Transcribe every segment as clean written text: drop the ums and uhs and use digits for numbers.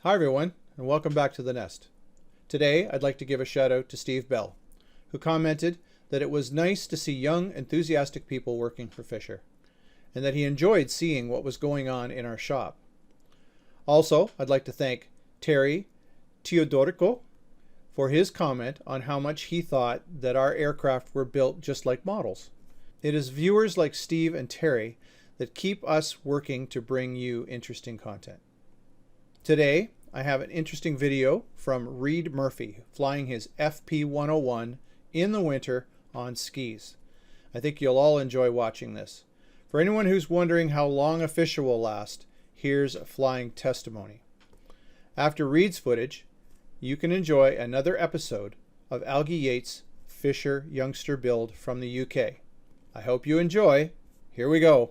Hi everyone, and welcome back to The Nest. Today I'd like to give a shout out to Steve Bell, who commented that it was nice to see young, enthusiastic people working for Fisher, and that he enjoyed seeing what was going on in our shop. Also, I'd like to thank Terry Teodorico for his comment on how much he thought that our aircraft were built just like models. It is viewers like Steve and Terry that keep us working to bring you interesting content. Today, I have an interesting video from Reed Murphy flying his FP-101 in the winter on skis. I think you'll all enjoy watching this. For anyone who's wondering how long a Fisher will last, here's a flying testimony. After Reed's footage, you can enjoy another episode of Algy Yates' Fisher youngster build from the UK. I hope you enjoy. Here we go.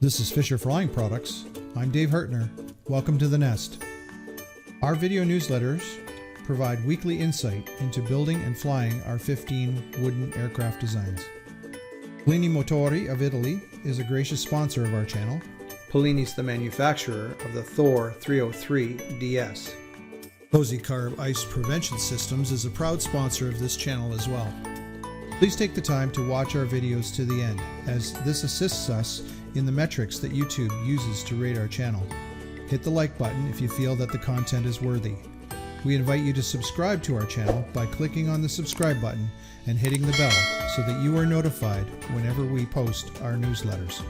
This is Fisher Flying Products. I'm Dave Hartner. Welcome to The Nest. Our video newsletters provide weekly insight into building and flying our 15 wooden aircraft designs. Polini Motori of Italy is a gracious sponsor of our channel. Polini's the manufacturer of the Thor 303 DS. Cozy Carb Ice Prevention Systems is a proud sponsor of this channel as well. Please take the time to watch our videos to the end, as this assists us in the metrics that YouTube uses to rate our channel. Hit the like button if you feel that the content is worthy. We invite you to subscribe to our channel by clicking on the subscribe button and hitting the bell so that you are notified whenever we post our newsletters.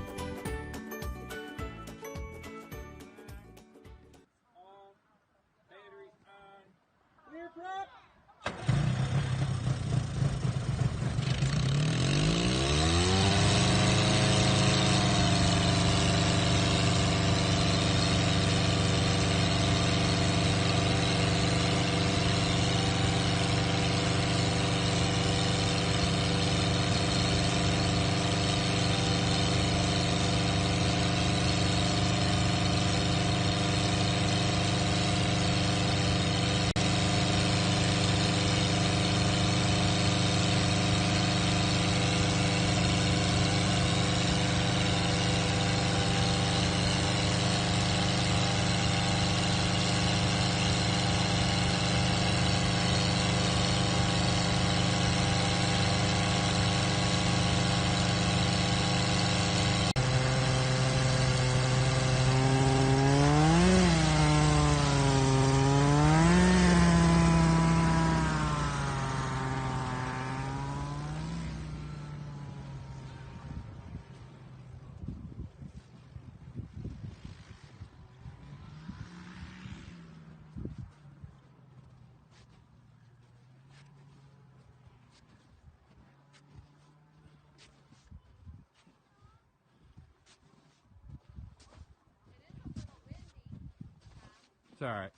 It's all right.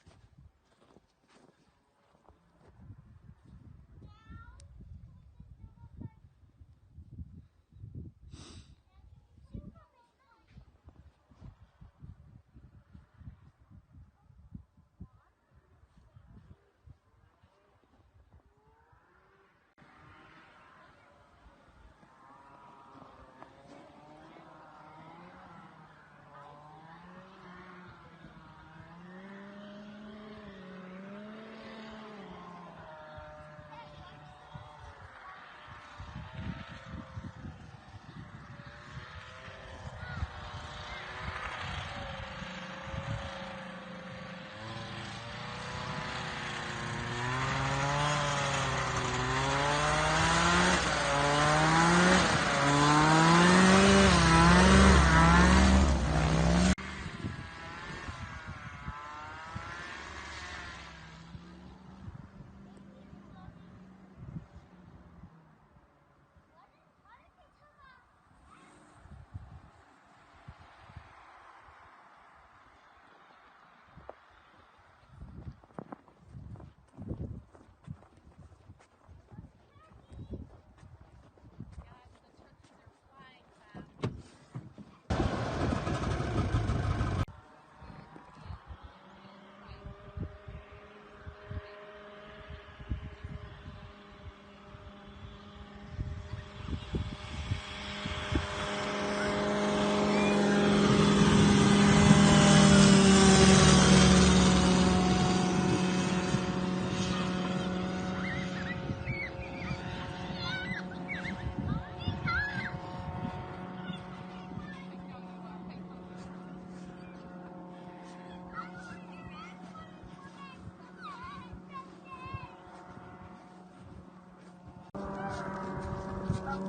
Lord,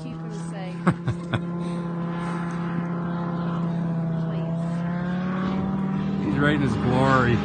keep him safe. Please. He's right in his glory.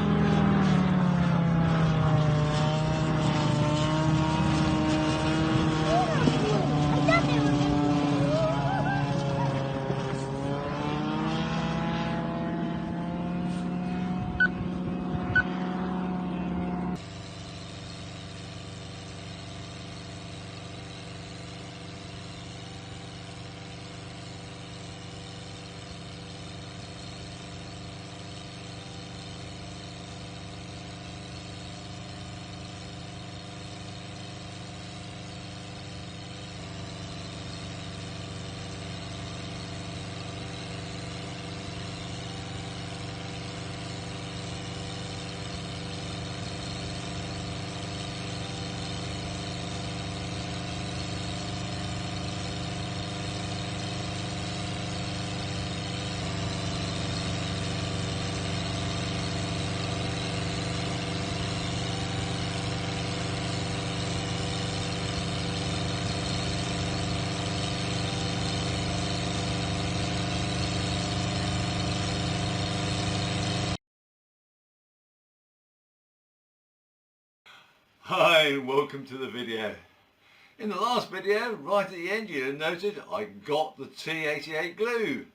Hi and welcome to the video. In the last video, right at the end, you noted I got the T88 glue.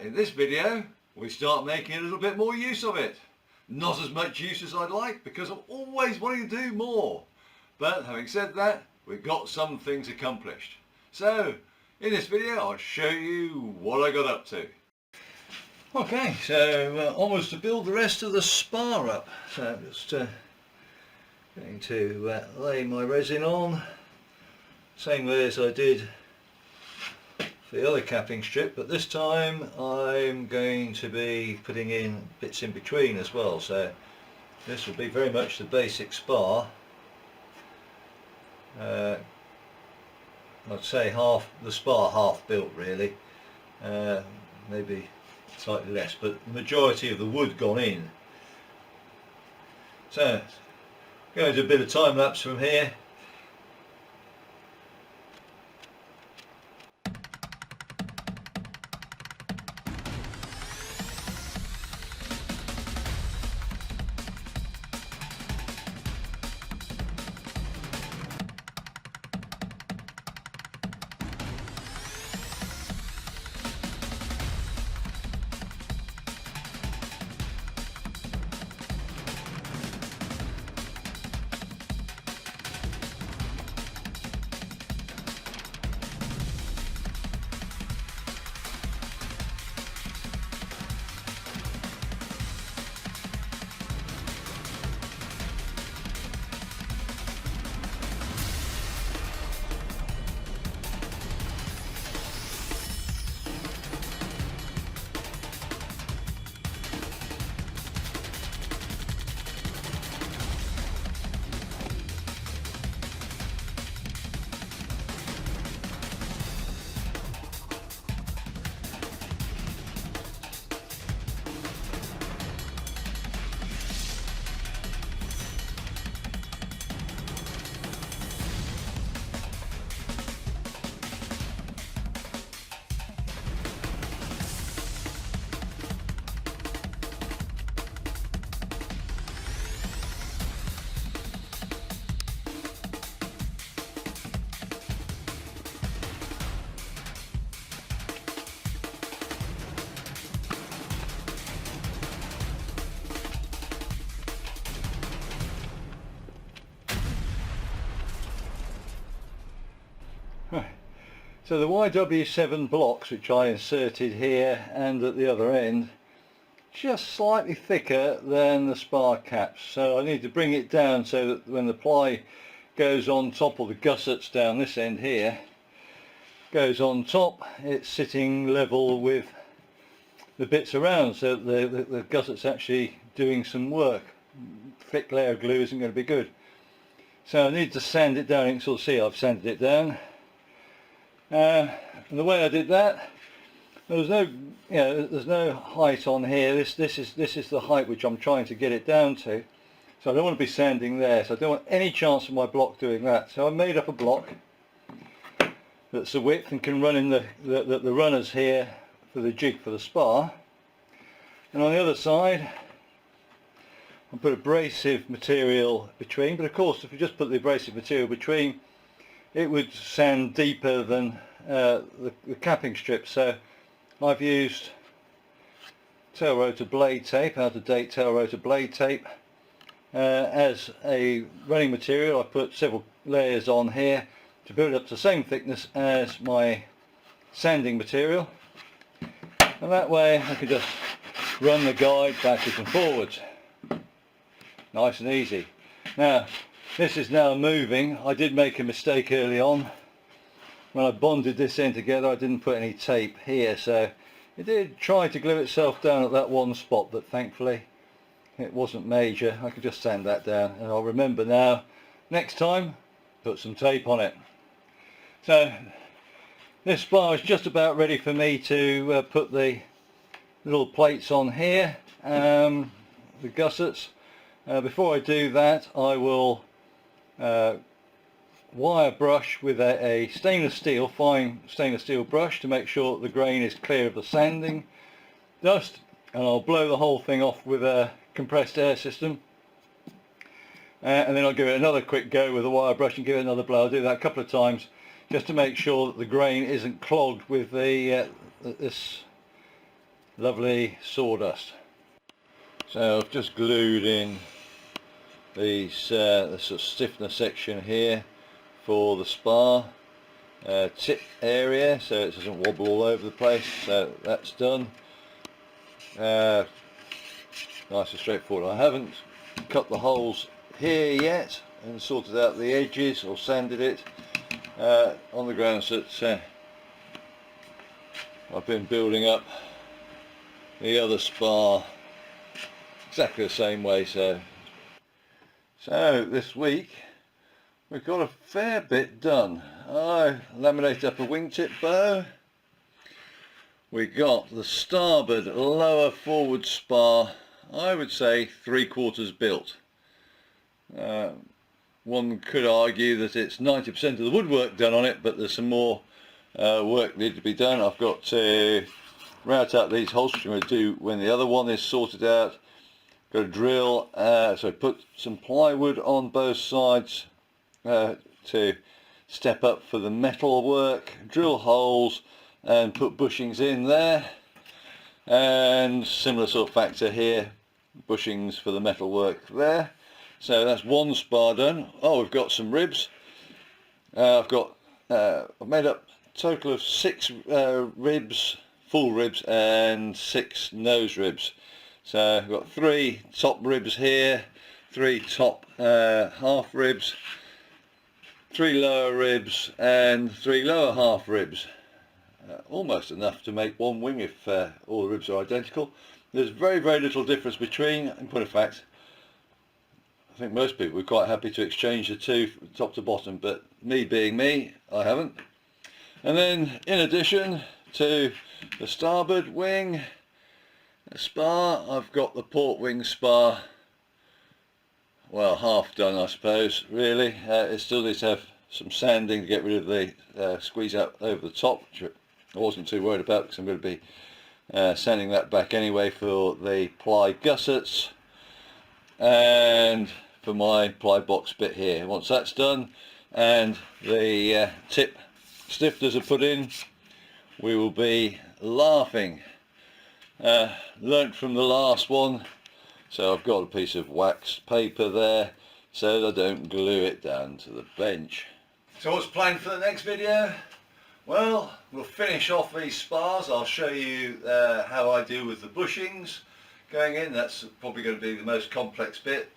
In this video, we start making a little bit more use of it. Not as much use as I'd like because I'm always wanting to do more. But having said that, we've got some things accomplished. So in this video, I'll show you what I got up to. Okay, so onwards to build the rest of the spar up. So I'm just going to lay my resin on, same way as I did for the other capping strip, but this time I'm going to be putting in bits in between as well. So this will be very much the basic spar. I'd say half the spar, half built really, maybe slightly less, but the majority of the wood gone in. So going to do a bit of time lapse from here. So the YW7 blocks, which I inserted here and at the other end, just slightly thicker than the spar caps, so I need to bring it down so that when the ply goes on top, or the gussets down this end here goes on top, it's sitting level with the bits around, so the gusset's actually doing some work. Thick layer of glue isn't going to be good, so I need to sand it down. You can sort of see I've sanded it down. And the way I did that, There's no, there's no height on here. This is the height which I'm trying to get it down to. So I don't want to be sanding there. So I don't want any chance of my block doing that. So I made up a block that's the width and can run in the runners here for the jig for the spar. And on the other side, I put abrasive material between. But of course, if you just put the abrasive material between, it would sand deeper than the capping strip. So I've used tail rotor blade tape, out of date tail rotor blade tape, as a running material. I put several layers on here to build up to the same thickness as my sanding material, and that way I can just run the guide backwards and forwards, nice and easy. Now this is now moving. I did make a mistake early on. When I bonded this end together, I didn't put any tape here, so it did try to glue itself down at that one spot, but thankfully it wasn't major. I could just sand that down, and I'll remember now, next time, put some tape on it. So this spar is just about ready for me to put the little plates on here, the gussets. Before I do that, I will wire brush with a stainless steel, fine stainless steel brush to make sure the grain is clear of the sanding dust, and I'll blow the whole thing off with a compressed air system, and then I'll give it another quick go with the wire brush and give it another blow. I'll do that a couple of times just to make sure that the grain isn't clogged with the this lovely sawdust. So I've just glued in these the sort of stiffener section here for the spar tip area, so it doesn't wobble all over the place. So that's done. Nice and straightforward. I haven't cut the holes here yet and sorted out the edges or sanded it on the grounds that I've been building up the other spar exactly the same way. So this week we've got a fair bit done. I laminated up a wingtip bow. We got the starboard lower forward spar, I would say 3/4 built. One could argue that it's 90% of the woodwork done on it, but there's some more work needed to be done. I've got to route out these holes, which I'm going to do when the other one is sorted out. Got to drill, so I put some plywood on both sides to step up for the metal work, drill holes and put bushings in there, and similar sort of factor here, bushings for the metal work there. So that's one spar done. Oh, we've got some ribs. I've made up a total of 6 ribs, full ribs, and 6 nose ribs. So I've got 3 top ribs here, 3 top half ribs, 3 lower ribs and 3 lower half ribs. Almost enough to make one wing if all the ribs are identical. There's very little difference between. In point of fact, I think most people are quite happy to exchange the two top to bottom, but me being me, I haven't. And then in addition to the starboard wing spar, I've got the port wing spar, well, half done I suppose really. It still needs to have some sanding to get rid of the squeeze out over the top, which I wasn't too worried about because I'm going to be sanding that back anyway for the ply gussets and for my ply box bit here. Once that's done and the tip stiffeners are put in, we will be laughing. Learnt from the last one, so I've got a piece of waxed paper there so that I don't glue it down to the bench. So what's planned for the next video? Well, we'll finish off these spars. I'll show you how I deal with the bushings going in. That's probably going to be the most complex bit.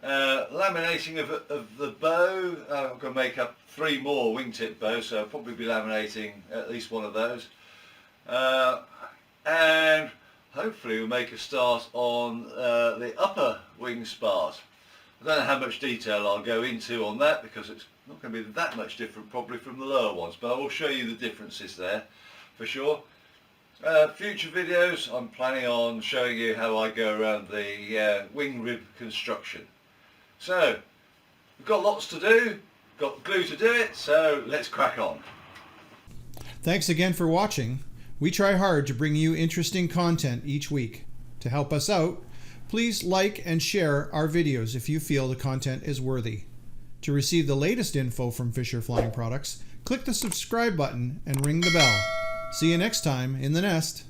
Laminating of the bow. I'm going to make up 3 more wingtip bows, so I'll probably be laminating at least one of those. And hopefully we'll make a start on the upper wing spars. I don't know how much detail I'll go into on that because it's not going to be that much different probably from the lower ones, but I will show you the differences there for sure. Future videos, I'm planning on showing you how I go around the wing rib construction. So, we've got lots to do, got glue to do it, so let's crack on. Thanks again for watching. We try hard to bring you interesting content each week. To help us out, please like and share our videos if you feel the content is worthy. To receive the latest info from Fisher Flying Products, click the subscribe button and ring the bell. See you next time in the nest.